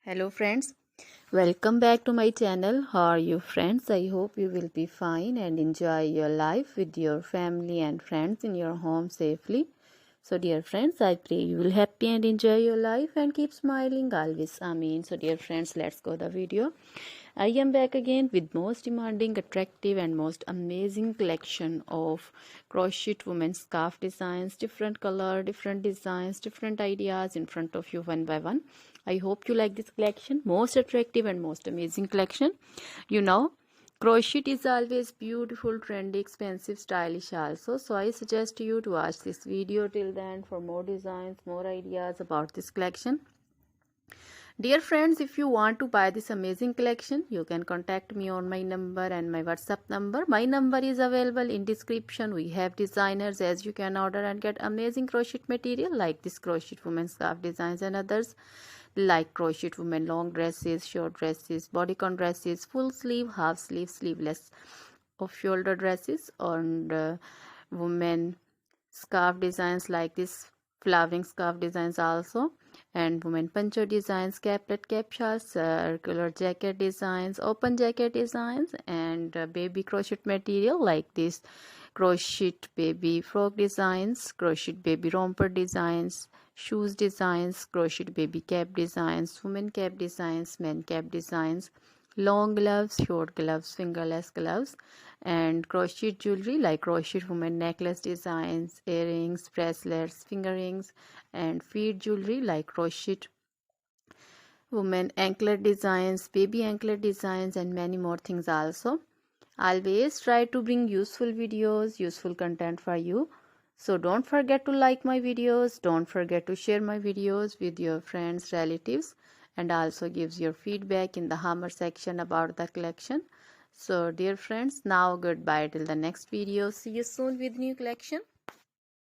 Hello friends, welcome back to my channel. How are you friends? I hope you will be fine and enjoy your life with your family and friends in your home safely. So dear friends, I pray you will happy and enjoy your life and keep smiling always. Amen. So dear friends, let's go the video. I am back again with most demanding, attractive and most amazing collection of crochet women's scarf designs, different color, different designs, different ideas in front of you one by one. I hope you like this collection, most attractive and most amazing collection. You know, crochet is always beautiful, trendy, expensive, stylish also. So I suggest you to watch this video till the end for more designs, more ideas about this collection. Dear friends, if you want to buy this amazing collection, you can contact me on my number and my WhatsApp number. My number is available in description. We have designers as you can order and get amazing crochet material like this crochet women scarf designs and others like crochet women long dresses, short dresses, bodycon dresses, full sleeve, half sleeve, sleeveless, off shoulder dresses, and women scarf designs like this flowering scarf designs also, and women poncho designs, caplet, cap shawls, circular jacket designs, open jacket designs, and baby crochet material like this crochet baby frock designs, crochet baby romper designs, shoes designs, crochet baby cap designs, women cap designs, men cap designs, long gloves, short gloves, fingerless gloves, and crochet jewelry like crochet women necklace designs, earrings, bracelets, finger rings, and feet jewelry like crochet women anklet designs, baby anklet designs, and many more things also. Always try to bring useful videos, useful content for you. So don't forget to like my videos, don't forget to share my videos with your friends, relatives, and also gives your feedback in the hammer section about the collection. So dear friends, now goodbye till the next video. See you soon with new collection.